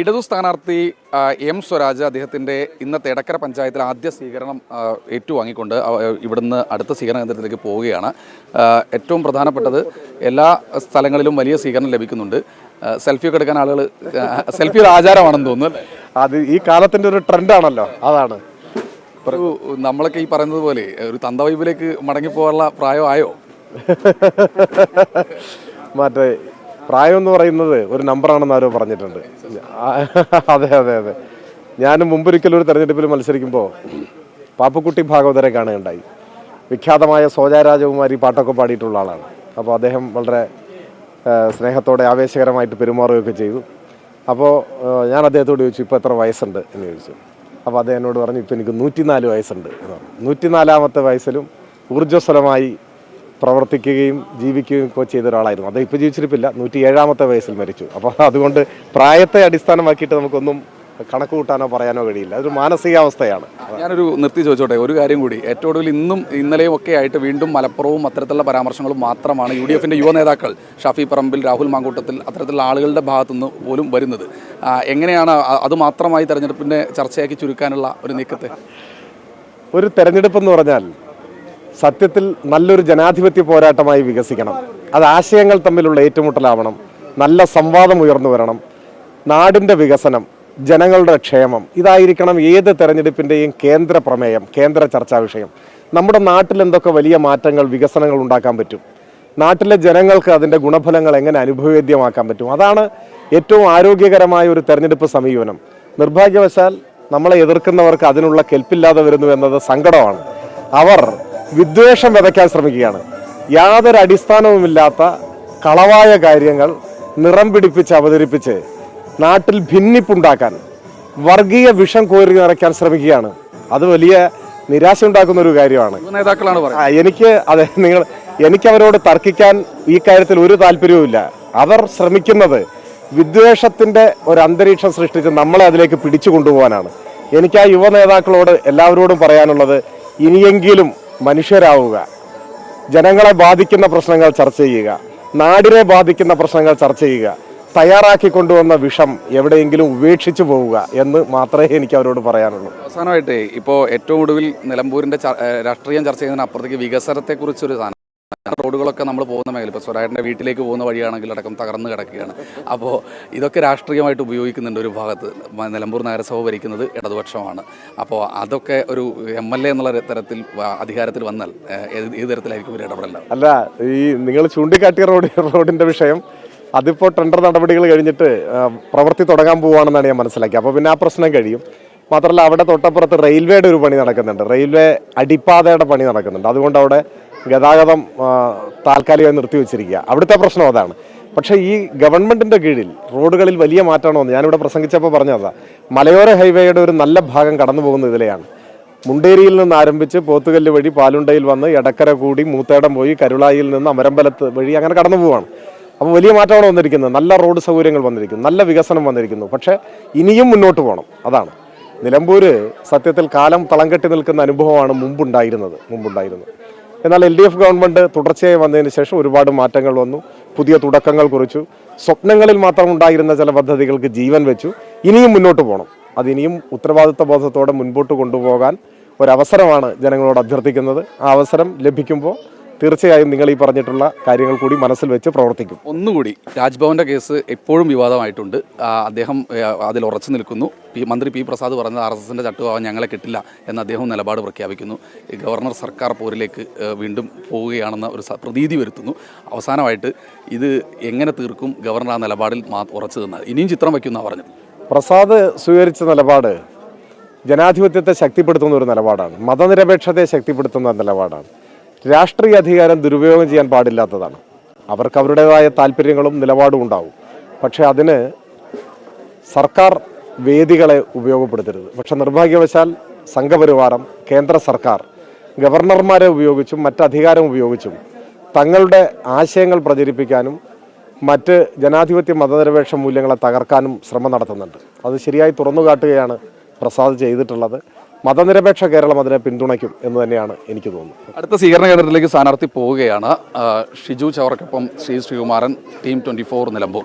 ഇടതു സ്ഥാനാർത്ഥി എം സ്വരാജ് അദ്ദേഹത്തിൻ്റെ ഇന്നത്തെ എടക്കര പഞ്ചായത്തിൽ ആദ്യ സ്വീകരണം ഏറ്റുവാങ്ങിക്കൊണ്ട് ഇവിടുന്ന് അടുത്ത സ്വീകരണ കേന്ദ്രത്തിലേക്ക് പോവുകയാണ്. ഏറ്റവും പ്രധാനപ്പെട്ടത് എല്ലാ സ്ഥലങ്ങളിലും വലിയ സ്വീകരണം ലഭിക്കുന്നുണ്ട്. സെൽഫിയൊക്കെ എടുക്കാൻ ആളുകൾ സെൽഫി ഒരു ആചാരമാണെന്ന് തോന്നുന്നു. അത് ഈ കാലത്തിൻ്റെ ഒരു ട്രെൻഡാണല്ലോ. അതാണ് നമ്മളൊക്കെ ഈ പറയുന്നത് പോലെ ഒരു തന്ത വൈബിലേക്ക് മടങ്ങിപ്പോകാനുള്ള പ്രായമായോ? മറ്റേ പ്രായം എന്ന് പറയുന്നത് ഒരു നമ്പറാണെന്ന് ആരോ പറഞ്ഞിട്ടുണ്ട്. അതെ അതെ അതെ ഞാനും മുമ്പൊരിക്കലും ഒരു തെരഞ്ഞെടുപ്പിൽ മത്സരിക്കുമ്പോൾ പാപ്പക്കുട്ടി ഭാഗവതരെ കാണുകയുണ്ടായി. വിഖ്യാതമായ സോജാ രാജകുമാരി പാട്ടൊക്കെ പാടിയിട്ടുള്ള ആളാണ്. അപ്പോൾ അദ്ദേഹം വളരെ സ്നേഹത്തോടെ ആവേശകരമായിട്ട് പെരുമാറുകയൊക്കെ ചെയ്തു. അപ്പോൾ ഞാൻ അദ്ദേഹത്തോട് ചോദിച്ചു, ഇപ്പോൾ എത്ര വയസ്സുണ്ട് എന്ന് ചോദിച്ചു. അപ്പോൾ അദ്ദേഹം എന്നോട് പറഞ്ഞു, ഇപ്പോൾ എനിക്ക് 104 വയസ്സുണ്ട് എന്ന് പറഞ്ഞു. 104ാമത്തെ വയസ്സിലും ഊർജ്ജസ്വലമായി പ്രവർത്തിക്കുകയും ജീവിക്കുകയും ഒക്കെ ചെയ്ത ഒരാളായിരുന്നു. അത് ഇപ്പോൾ ജീവിച്ചിരിപ്പില്ല, 107ാമത്തെ വയസ്സിൽ മരിച്ചു. അപ്പോൾ അതുകൊണ്ട് പ്രായത്തെ അടിസ്ഥാനമാക്കിയിട്ട് നമുക്കൊന്നും കണക്ക് കൂട്ടാനോ പറയാനോ കഴിയില്ല. അതൊരു മാനസികാവസ്ഥയാണ്. ഞാനൊരു നിർത്തി ചോദിച്ചോട്ടെ, ഒരു കാര്യം കൂടി. ഏറ്റവും ഒടുവിൽ ഇന്നും ഇന്നലെയും ഒക്കെ ആയിട്ട് വീണ്ടും മലപ്പുറവും അത്തരത്തിലുള്ള പരാമർശങ്ങളും മാത്രമാണ് UDFന്റെ യുവ നേതാക്കൾ ഷാഫി പറമ്പിൽ, രാഹുൽ മാങ്കൂട്ടത്തിൽ അത്തരത്തിലുള്ള ആളുകളുടെ ഭാഗത്തുനിന്ന് പോലും വരുന്നത്. എങ്ങനെയാണ് അത് മാത്രമായി തെരഞ്ഞെടുപ്പിൻ്റെ ചർച്ചയാക്കി ചുരുക്കാനുള്ള ഒരു നീക്കത്തെ? ഒരു തെരഞ്ഞെടുപ്പെന്ന് പറഞ്ഞാൽ സത്യത്തിൽ നല്ലൊരു ജനാധിപത്യ പോരാട്ടമായി വികസിക്കണം. അത് ആശയങ്ങൾ തമ്മിലുള്ള ഏറ്റുമുട്ടലാവണം. നല്ല സംവാദം ഉയർന്നു വരണം. നാടിൻ്റെ വികസനം, ജനങ്ങളുടെ ക്ഷേമം, ഇതായിരിക്കണം ഏത് തെരഞ്ഞെടുപ്പിൻ്റെയും കേന്ദ്ര പ്രമേയം, കേന്ദ്ര ചർച്ചാ വിഷയം. നമ്മുടെ നാട്ടിൽ എന്തൊക്കെ വലിയ മാറ്റങ്ങൾ, വികസനങ്ങൾ ഉണ്ടാക്കാൻ പറ്റും, നാട്ടിലെ ജനങ്ങൾക്ക് അതിൻ്റെ ഗുണഫലങ്ങൾ എങ്ങനെ അനുഭവവേദ്യമാക്കാൻ പറ്റും, അതാണ് ഏറ്റവും ആരോഗ്യകരമായ ഒരു തെരഞ്ഞെടുപ്പ് സമീപനം. നിർഭാഗ്യവശാൽ നമ്മളെ എതിർക്കുന്നവർക്ക് അതിനുള്ള കെൽപ്പില്ലാതെ വരുന്നു എന്നത് സങ്കടമാണ്. അവർ വിദ്വേഷം വിതയ്ക്കാൻ ശ്രമിക്കുകയാണ്. യാതൊരു അടിസ്ഥാനവുമില്ലാത്ത കളവായ കാര്യങ്ങൾ നിറം പിടിപ്പിച്ച് അവതരിപ്പിച്ച് നാട്ടിൽ ഭിന്നിപ്പുണ്ടാക്കാൻ, വർഗീയ വിഷം കോരി നിറയ്ക്കാൻ ശ്രമിക്കുകയാണ്. അത് വലിയ നിരാശ ഉണ്ടാക്കുന്ന ഒരു കാര്യമാണ്. എനിക്ക് അവരോട് തർക്കിക്കാൻ ഈ കാര്യത്തിൽ ഒരു താല്പര്യവുമില്ല. അവർ ശ്രമിക്കുന്നത് വിദ്വേഷത്തിന്റെ ഒരു അന്തരീക്ഷം സൃഷ്ടിച്ച് നമ്മളെ അതിലേക്ക് പിടിച്ചു കൊണ്ടുപോകാനാണ്. എനിക്ക് ആ യുവ നേതാക്കളോട് എല്ലാവരോടും പറയാനുള്ളത്, ഇനിയെങ്കിലും മനുഷ്യരാവുക, ജനങ്ങളെ ബാധിക്കുന്ന പ്രശ്നങ്ങൾ ചർച്ച ചെയ്യുക, നാടിനെ ബാധിക്കുന്ന പ്രശ്നങ്ങൾ ചർച്ച ചെയ്യുക, തയ്യാറാക്കി കൊണ്ടുവന്ന വിഷം എവിടെയെങ്കിലും ഉപേക്ഷിച്ചു പോവുക എന്ന് മാത്രമേ എനിക്ക് അവരോട് പറയാനുള്ളൂ. അവസാനമായിട്ട് ഇപ്പോൾ ഏറ്റവും ഒടുവിൽ നിലമ്പൂരിൻ്റെ രാഷ്ട്രീയം ചർച്ച ചെയ്യുന്നതിന് അപ്പുറത്തേക്ക് വികസനത്തെക്കുറിച്ചൊരു സാധനം, റോഡുകളൊക്കെ നമ്മൾ പോകുന്ന മേഖല, ഇപ്പോൾ സ്വരാജിൻ്റെ വീട്ടിലേക്ക് പോകുന്ന വഴിയാണെങ്കിൽ അടക്കം തകർന്നു കിടക്കുകയാണ്. അപ്പോൾ ഇതൊക്കെ രാഷ്ട്രീയമായിട്ട് ഉപയോഗിക്കുന്നുണ്ട്. ഒരു ഭാഗത്ത് നിലമ്പൂർ നഗരസഭ ഭരിക്കുന്നത് ഇടതുപക്ഷമാണ്. അപ്പോൾ അതൊക്കെ ഒരു MLA എന്നുള്ള തരത്തിൽ അധികാരത്തിൽ വന്നാൽ ഏത് തരത്തിലായിരിക്കും ഒരു ഇടപെടൽ? അല്ല, ഈ നിങ്ങൾ ചൂണ്ടിക്കാട്ടിയ റോഡിൻ്റെ വിഷയം അതിപ്പോൾ ടെൻഡർ നടപടികൾ കഴിഞ്ഞിട്ട് പ്രവൃത്തി തുടങ്ങാൻ പോവുകയാണെന്നാണ് ഞാൻ മനസ്സിലാക്കിയത്. അപ്പോൾ പിന്നെ ആ പ്രശ്നം കഴിയും. മാത്രമല്ല, അവിടെ തൊട്ടപ്പുറത്ത് റെയിൽവേയുടെ ഒരു പണി നടക്കുന്നുണ്ട്, റെയിൽവേ അടിപ്പാതയുടെ പണി നടക്കുന്നുണ്ട്. അതുകൊണ്ട് അവിടെ ഗതാഗതം താൽക്കാലികമായി നിർത്തിവെച്ചിരിക്കുക. അവിടുത്തെ പ്രശ്നം അതാണ്. പക്ഷേ ഈ ഗവൺമെൻറ്റിൻ്റെ കീഴിൽ റോഡുകളിൽ വലിയ മാറ്റമാണോ എന്ന് ഞാനിവിടെ പ്രസംഗിച്ചപ്പോൾ പറഞ്ഞതാണ്. മലയോര ഹൈവേയുടെ ഒരു നല്ല ഭാഗം കടന്നു പോകുന്ന ഇതിലെയാണ്. മുണ്ടേരിയിൽ നിന്ന് ആരംഭിച്ച് പോത്തുകല്ല് വഴി പാലുണ്ടയിൽ വന്ന് എടക്കര കൂടി മൂത്തേടം പോയി കരുളായിൽ നിന്ന് അമരമ്പലത്ത് വഴി അങ്ങനെ കടന്നു പോവുകയാണ്. അപ്പോൾ വലിയ മാറ്റമാണ് വന്നിരിക്കുന്നത്. നല്ല റോഡ് സൗകര്യങ്ങൾ വന്നിരിക്കുന്നു, നല്ല വികസനം വന്നിരിക്കുന്നു. പക്ഷേ ഇനിയും മുന്നോട്ട് പോകണം. അതാണ് നിലമ്പൂർ സത്യത്തിൽ കാലം തളം കെട്ടി നിൽക്കുന്ന അനുഭവമാണ് മുമ്പുണ്ടായിരുന്നത്. എന്നാൽ LDF ഗവൺമെൻറ് തുടർച്ചയായി വന്നതിന് ശേഷം ഒരുപാട് മാറ്റങ്ങൾ വന്നു, പുതിയ തുടക്കങ്ങൾ കുറിച്ചു, സ്വപ്നങ്ങളിൽ മാത്രം ഉണ്ടായിരുന്ന ചില പദ്ധതികൾക്ക് ജീവൻ വെച്ചു. ഇനിയും മുന്നോട്ട് പോകണം. അതിനിയും ഉത്തരവാദിത്വ ബോധത്തോടെ മുൻപോട്ട് കൊണ്ടുപോകാൻ ഒരവസരമാണ് ജനങ്ങളോട് അഭ്യർത്ഥിക്കുന്നത്. ആ അവസരം ലഭിക്കുമ്പോൾ തീർച്ചയായും നിങ്ങൾ ഈ പറഞ്ഞിട്ടുള്ള കാര്യങ്ങൾ കൂടി മനസ്സിൽ വെച്ച് പ്രവർത്തിക്കും. ഒന്നുകൂടി, രാജ്ഭവൻ്റെ കേസ് എപ്പോഴും വിവാദമായിട്ടുണ്ട്. അദ്ദേഹം അതിൽ ഉറച്ചു നിൽക്കുന്നു. മന്ത്രി P. പ്രസാദ് പറഞ്ഞത് RSSന്റെ ചട്ടുവാൻ ഞങ്ങളെ കിട്ടില്ല എന്ന് അദ്ദേഹം നിലപാട് പ്രഖ്യാപിക്കുന്നു. ഗവർണർ സർക്കാർ പോരിലേക്ക് വീണ്ടും പോവുകയാണെന്ന ഒരു പ്രതീതി വരുത്തുന്നു. അവസാനമായിട്ട് ഇത് എങ്ങനെ തീർക്കും? ഗവർണർ ആ നിലപാടിൽ ഉറച്ചു നിന്നാൽ ഇനിയും ചിത്രം വയ്ക്കുന്ന പറഞ്ഞത്. പ്രസാദ് സ്വീകരിച്ച നിലപാട് ജനാധിപത്യത്തെ ശക്തിപ്പെടുത്തുന്ന ഒരു നിലപാടാണ്, മതനിരപേക്ഷതയെ ശക്തിപ്പെടുത്തുന്ന നിലപാടാണ്. രാഷ്ട്രീയ അധികാരം ദുരുപയോഗം ചെയ്യാൻ പാടില്ലാത്തതാണ്. അവർക്ക് അവരുടേതായ താല്പര്യങ്ങളും നിലപാടും ഉണ്ടാവും. പക്ഷേ അതിന് സർക്കാർ വേദികളെ ഉപയോഗപ്പെടുത്തരുത്. പക്ഷെ നിർഭാഗ്യവശാൽ സംഘപരിവാരം, കേന്ദ്ര സർക്കാർ ഗവർണർമാരെ ഉപയോഗിച്ചും മറ്റധികാരം ഉപയോഗിച്ചും തങ്ങളുടെ ആശയങ്ങൾ പ്രചരിപ്പിക്കാനും മറ്റ് ജനാധിപത്യ മതനിരപേക്ഷ മൂല്യങ്ങളെ തകർക്കാനും ശ്രമം നടത്തുന്നുണ്ട്. അത് ശരിയായി തുറന്നുകാട്ടുകയാണ് പ്രസാദ് ചെയ്തിട്ടുള്ളത്. മതനിരപേക്ഷ കേരളം അതിനെ പിന്തുണയ്ക്കും എന്ന് തന്നെയാണ് എനിക്ക് തോന്നുന്നത്. അടുത്ത സ്വീകരണ കേന്ദ്രത്തിലേക്ക് സ്ഥാനാർത്ഥി പോവുകയാണ്. ഷിജു ചവറക്കൊപ്പം ശ്രീകുമാരൻ, ടീം 24 നിലമ്പൂർ.